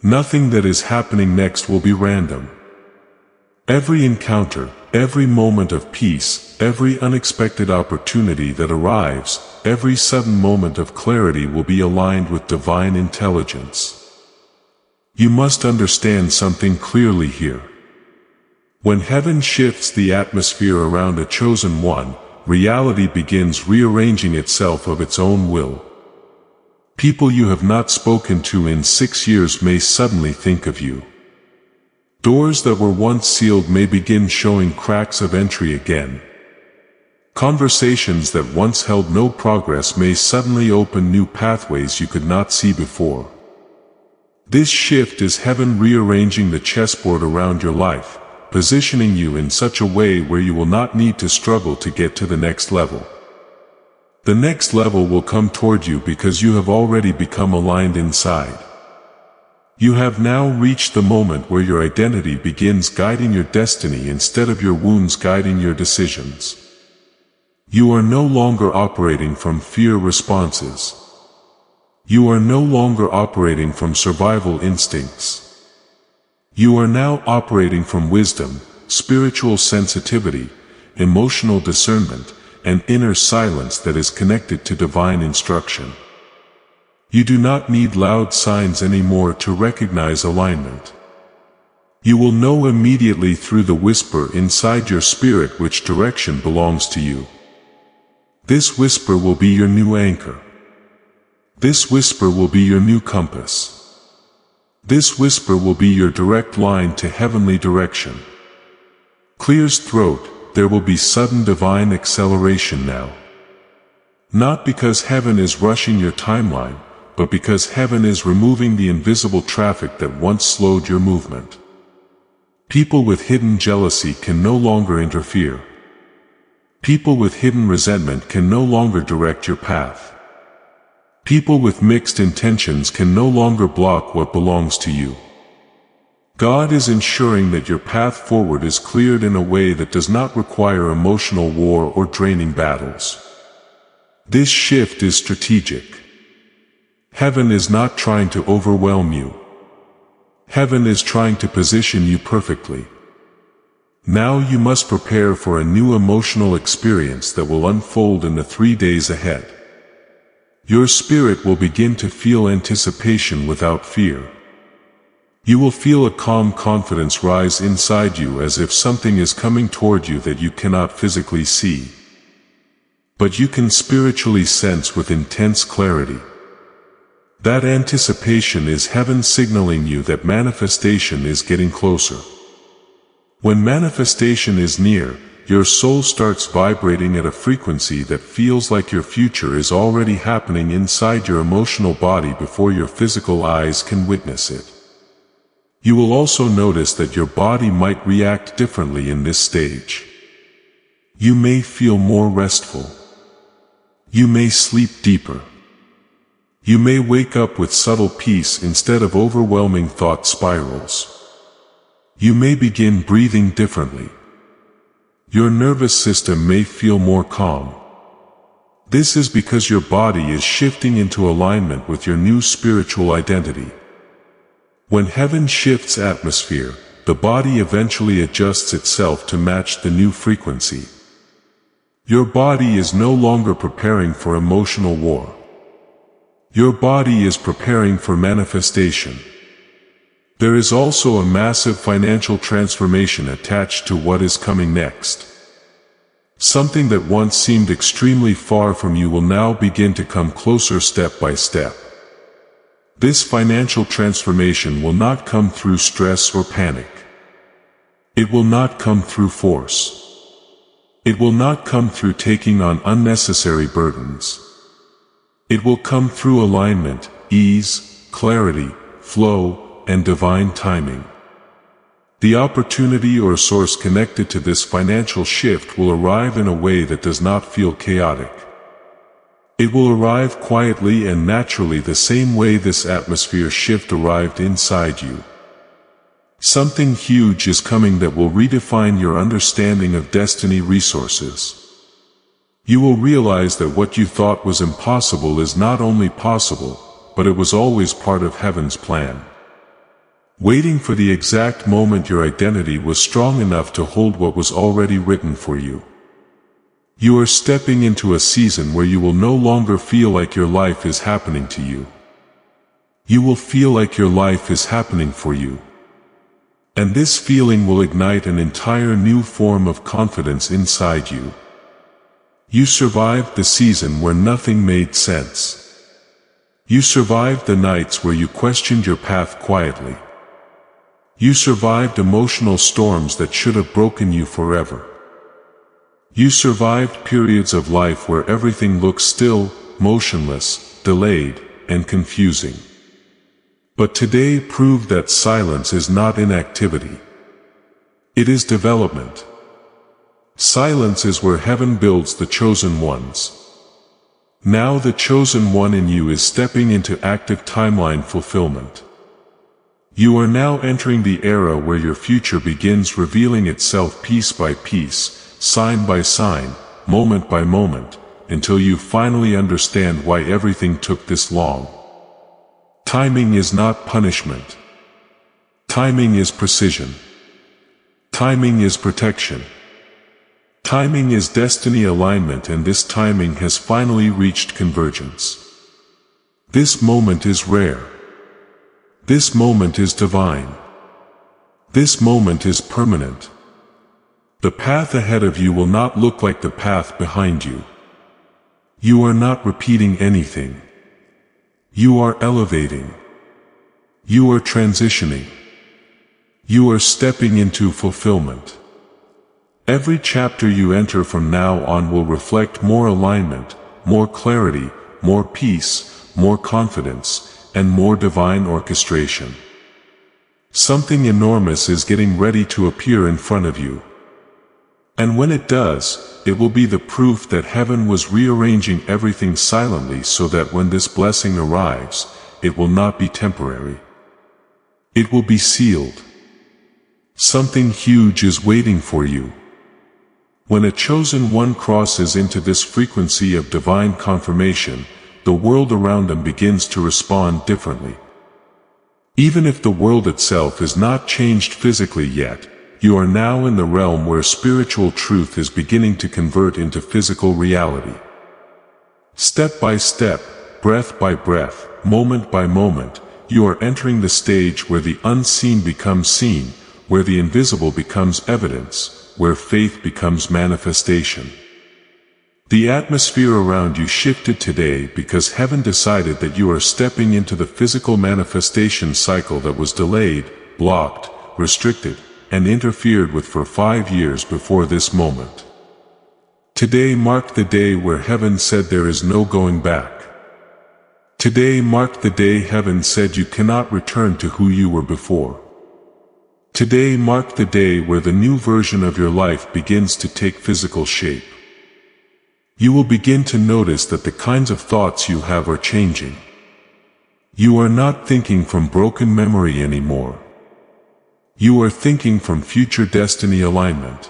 Nothing that is happening next will be random. Every encounter, every moment of peace, every unexpected opportunity that arrives, every sudden moment of clarity will be aligned with divine intelligence. You must understand something clearly here. When heaven shifts the atmosphere around a chosen one, reality begins rearranging itself of its own will. People you have not spoken to in 6 years may suddenly think of you. Doors that were once sealed may begin showing cracks of entry again. Conversations that once held no progress may suddenly open new pathways you could not see before. This shift is heaven rearranging the chessboard around your life, positioning you in such a way where you will not need to struggle to get to the next level. The next level will come toward you because you have already become aligned inside. You have now reached the moment where your identity begins guiding your destiny instead of your wounds guiding your decisions. You are no longer operating from fear responses. You are no longer operating from survival instincts. You are now operating from wisdom, spiritual sensitivity, emotional discernment, and inner silence that is connected to divine instruction. You do not need loud signs anymore to recognize alignment. You will know immediately through the whisper inside your spirit which direction belongs to you. This whisper will be your new anchor. This whisper will be your new compass. This whisper will be your direct line to heavenly direction. Clear's throat, there will be sudden divine acceleration now. Not because heaven is rushing your timeline, but because heaven is removing the invisible traffic that once slowed your movement. People with hidden jealousy can no longer interfere. People with hidden resentment can no longer direct your path. People with mixed intentions can no longer block what belongs to you. God is ensuring that your path forward is cleared in a way that does not require emotional war or draining battles. This shift is strategic. Heaven is not trying to overwhelm you. Heaven is trying to position you perfectly. Now you must prepare for a new emotional experience that will unfold in the 3 days ahead. Your spirit will begin to feel anticipation without fear. You will feel a calm confidence rise inside you as if something is coming toward you that you cannot physically see. But you can spiritually sense with intense clarity. That anticipation is heaven signaling you that manifestation is getting closer. When manifestation is near, your soul starts vibrating at a frequency that feels like your future is already happening inside your emotional body before your physical eyes can witness it. You will also notice that your body might react differently in this stage. You may feel more restful. You may sleep deeper. You may wake up with subtle peace instead of overwhelming thought spirals. You may begin breathing differently. Your nervous system may feel more calm. This is because your body is shifting into alignment with your new spiritual identity. When heaven shifts atmosphere, the body eventually adjusts itself to match the new frequency. Your body is no longer preparing for emotional war. Your body is preparing for manifestation. There is also a massive financial transformation attached to what is coming next. Something that once seemed extremely far from you will now begin to come closer step by step. This financial transformation will not come through stress or panic. It will not come through force. It will not come through taking on unnecessary burdens. It will come through alignment, ease, clarity, flow, and divine timing. The opportunity or source connected to this financial shift will arrive in a way that does not feel chaotic. It will arrive quietly and naturally, the same way this atmosphere shift arrived inside you. Something huge is coming that will redefine your understanding of destiny resources. You will realize that what you thought was impossible is not only possible, but it was always part of heaven's plan. Waiting for the exact moment your identity was strong enough to hold what was already written for you. You are stepping into a season where you will no longer feel like your life is happening to you. You will feel like your life is happening for you. And this feeling will ignite an entire new form of confidence inside you. You survived the season where nothing made sense. You survived the nights where you questioned your path quietly. You survived emotional storms that should have broken you forever. You survived periods of life where everything looked still, motionless, delayed, and confusing. But today proved that silence is not inactivity. It is development. Silence is where heaven builds the chosen ones. Now the chosen one in you is stepping into active timeline fulfillment. You are now entering the era where your future begins revealing itself piece by piece, sign by sign, moment by moment, until you finally understand why everything took this long. Timing is not punishment. Timing is precision. Timing is protection. Timing is destiny alignment, and this timing has finally reached convergence. This moment is rare. This moment is divine. This moment is permanent. The path ahead of you will not look like the path behind you. You are not repeating anything. You are elevating. You are transitioning. You are stepping into fulfillment. Every chapter you enter from now on will reflect more alignment, more clarity, more peace, more confidence, and more divine orchestration. Something enormous is getting ready to appear in front of you. And when it does, it will be the proof that heaven was rearranging everything silently so that when this blessing arrives, it will not be temporary. It will be sealed. Something huge is waiting for you. When a chosen one crosses into this frequency of divine confirmation, the world around them begins to respond differently. Even if the world itself is not changed physically yet, you are now in the realm where spiritual truth is beginning to convert into physical reality. Step by step, breath by breath, moment by moment, you are entering the stage where the unseen becomes seen, where the invisible becomes evidence, where faith becomes manifestation. The atmosphere around you shifted today because heaven decided that you are stepping into the physical manifestation cycle that was delayed, blocked, restricted, and interfered with for 5 years before this moment. Today marked the day where heaven said there is no going back. Today marked the day heaven said you cannot return to who you were before. Today marked the day where the new version of your life begins to take physical shape. You will begin to notice that the kinds of thoughts you have are changing. You are not thinking from broken memory anymore. You are thinking from future destiny alignment.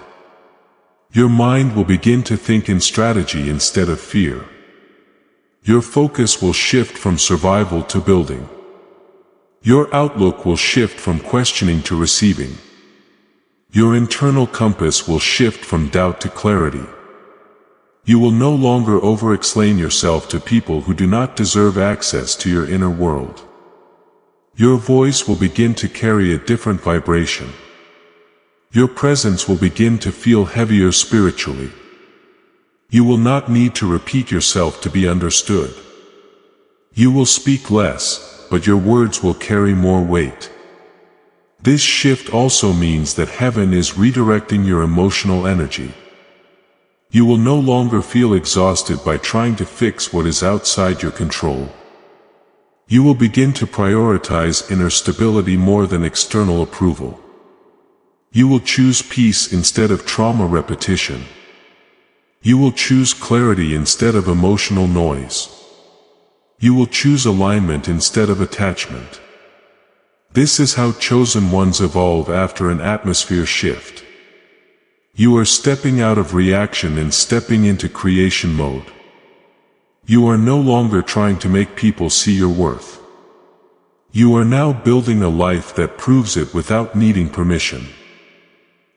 Your mind will begin to think in strategy instead of fear. Your focus will shift from survival to building. Your outlook will shift from questioning to receiving. Your internal compass will shift from doubt to clarity. You will no longer over-explain yourself to people who do not deserve access to your inner world. Your voice will begin to carry a different vibration. Your presence will begin to feel heavier spiritually. You will not need to repeat yourself to be understood. You will speak less, but your words will carry more weight. This shift also means that heaven is redirecting your emotional energy. You will no longer feel exhausted by trying to fix what is outside your control. You will begin to prioritize inner stability more than external approval. You will choose peace instead of trauma repetition. You will choose clarity instead of emotional noise. You will choose alignment instead of attachment. This is how chosen ones evolve after an atmosphere shift. You are stepping out of reaction and stepping into creation mode. You are no longer trying to make people see your worth. You are now building a life that proves it without needing permission.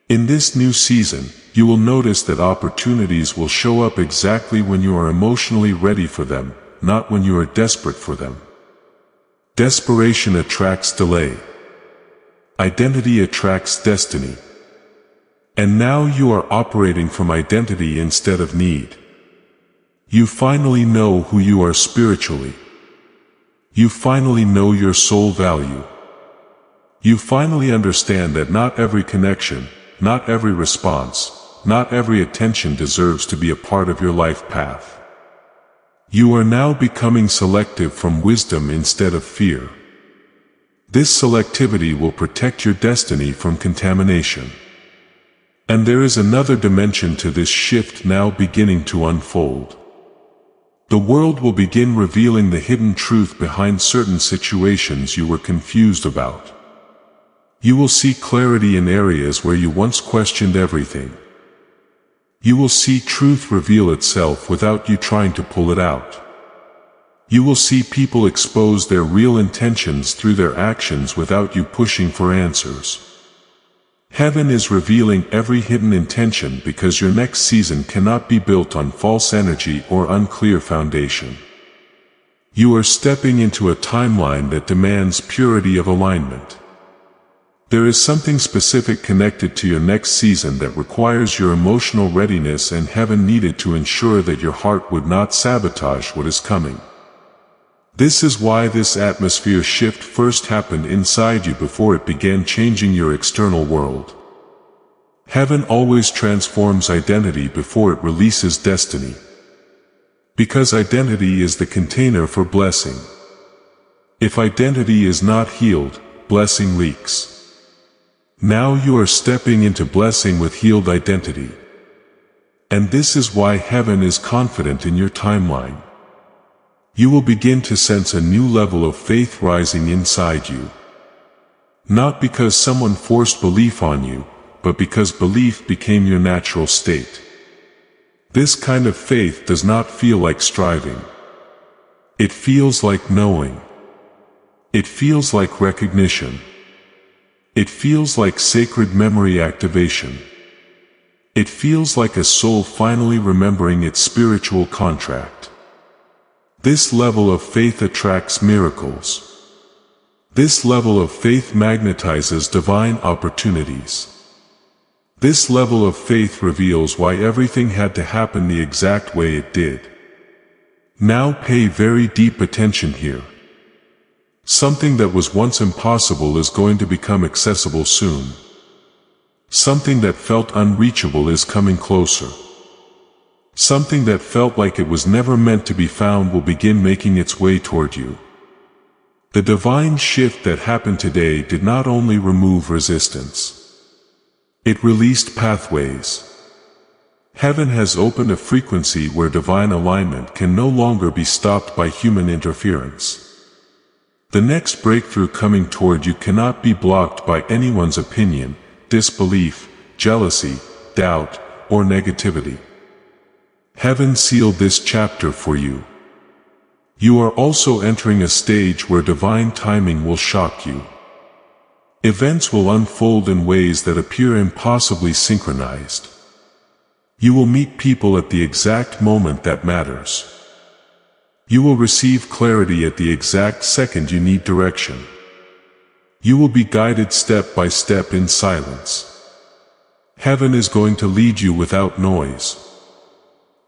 In this new season, you will notice that opportunities will show up exactly when you are emotionally ready for them, not when you are desperate for them. Desperation attracts delay. Identity attracts destiny. And now you are operating from identity instead of need. You finally know who you are spiritually. You finally know your soul value. You finally understand that not every connection, not every response, not every attention deserves to be a part of your life path. You are now becoming selective from wisdom instead of fear. This selectivity will protect your destiny from contamination. And there is another dimension to this shift now beginning to unfold. The world will begin revealing the hidden truth behind certain situations you were confused about. You will see clarity in areas where you once questioned everything. You will see truth reveal itself without you trying to pull it out. You will see people expose their real intentions through their actions without you pushing for answers. Heaven is revealing every hidden intention because your next season cannot be built on false energy or unclear foundation. You are stepping into a timeline that demands purity of alignment. There is something specific connected to your next season that requires your emotional readiness, and heaven needed to ensure that your heart would not sabotage what is coming. This is why this atmosphere shift first happened inside you before it began changing your external world. Heaven always transforms identity before it releases destiny. Because identity is the container for blessing. If identity is not healed, blessing leaks. Now you are stepping into blessing with healed identity. And this is why heaven is confident in your timeline. You will begin to sense a new level of faith rising inside you. Not because someone forced belief on you, but because belief became your natural state. This kind of faith does not feel like striving. It feels like knowing. It feels like recognition. It feels like sacred memory activation. It feels like a soul finally remembering its spiritual contract. This level of faith attracts miracles. This level of faith magnetizes divine opportunities. This level of faith reveals why everything had to happen the exact way it did. Now pay very deep attention here. Something that was once impossible is going to become accessible soon. Something that felt unreachable is coming closer. Something that felt like it was never meant to be found will begin making its way toward you. The divine shift that happened today did not only remove resistance. It released pathways. Heaven has opened a frequency where divine alignment can no longer be stopped by human interference. The next breakthrough coming toward you cannot be blocked by anyone's opinion, disbelief, jealousy, doubt, or negativity. Heaven sealed this chapter for you. You are also entering a stage where divine timing will shock you. Events will unfold in ways that appear impossibly synchronized. You will meet people at the exact moment that matters. You will receive clarity at the exact second you need direction. You will be guided step by step in silence. Heaven is going to lead you without noise.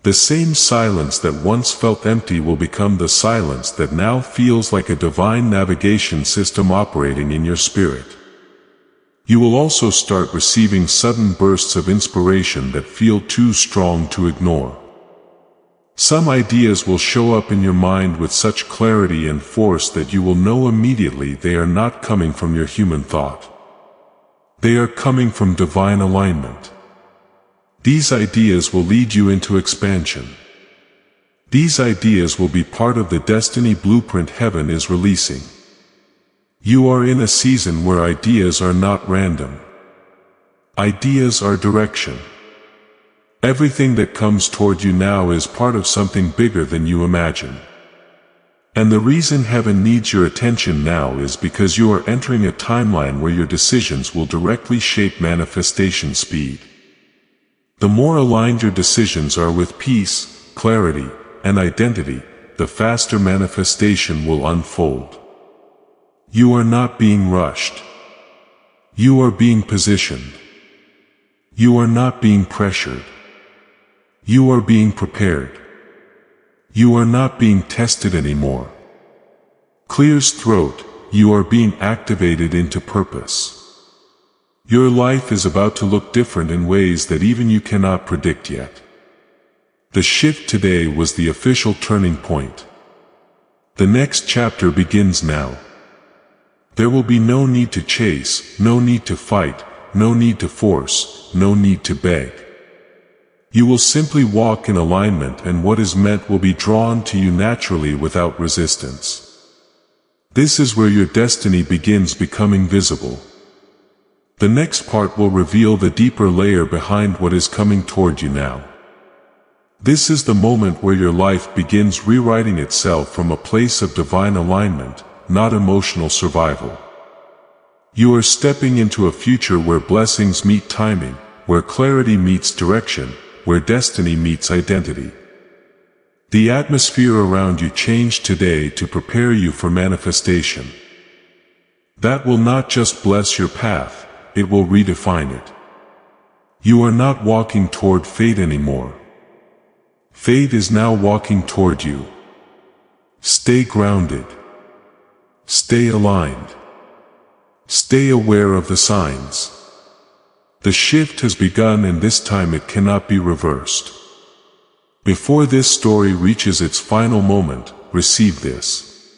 The same silence that once felt empty will become the silence that now feels like a divine navigation system operating in your spirit. You will also start receiving sudden bursts of inspiration that feel too strong to ignore. Some ideas will show up in your mind with such clarity and force that you will know immediately they are not coming from your human thought. They are coming from divine alignment. These ideas will lead you into expansion. These ideas will be part of the destiny blueprint heaven is releasing. You are in a season where ideas are not random. Ideas are direction. Everything that comes toward you now is part of something bigger than you imagine. And the reason heaven needs your attention now is because you are entering a timeline where your decisions will directly shape manifestation speed. The more aligned your decisions are with peace, clarity, and identity, the faster manifestation will unfold. You are not being rushed. You are being positioned. You are not being pressured. You are being prepared. You are not being tested anymore. Clears throat, you are being activated into purpose. Your life is about to look different in ways that even you cannot predict yet. The shift today was the official turning point. The next chapter begins now. There will be no need to chase, no need to fight, no need to force, no need to beg. You will simply walk in alignment and what is meant will be drawn to you naturally without resistance. This is where your destiny begins becoming visible. The next part will reveal the deeper layer behind what is coming toward you now. This is the moment where your life begins rewriting itself from a place of divine alignment, not emotional survival. You are stepping into a future where blessings meet timing, where clarity meets direction, where destiny meets identity. The atmosphere around you changed today to prepare you for manifestation. That will not just bless your path, it will redefine it. You are not walking toward fate anymore. Fate is now walking toward you. Stay grounded. Stay aligned. Stay aware of the signs. The shift has begun and this time it cannot be reversed. Before this story reaches its final moment, receive this.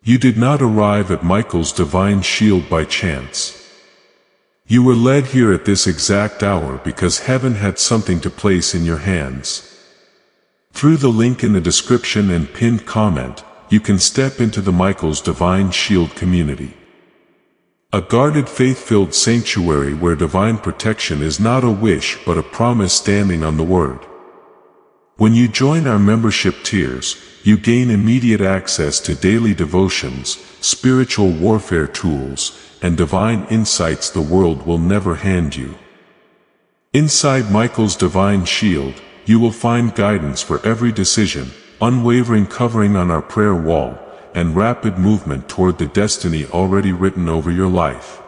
You did not arrive at Michael's divine shield by chance. You were led here at this exact hour because heaven had something to place in your hands. Through the link in the description and pinned comment, you can step into the Michael's Divine Shield community. A guarded faith-filled sanctuary where divine protection is not a wish but a promise standing on the word. When you join our membership tiers, you gain immediate access to daily devotions, spiritual warfare tools, and divine insights the world will never hand you. Inside Michael's Divine Shield, you will find guidance for every decision, unwavering covering on our prayer wall, and rapid movement toward the destiny already written over your life.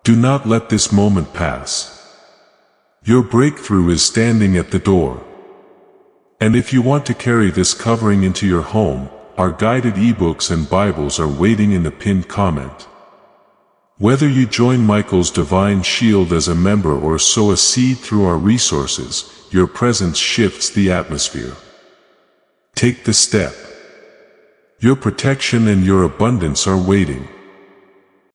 Do not let this moment pass. Your breakthrough is standing at the door. And if you want to carry this covering into your home, our guided ebooks and Bibles are waiting in the pinned comment. Whether you join Michael's divine shield as a member or sow a seed through our resources, your presence shifts the atmosphere. Take the step. Your protection and your abundance are waiting.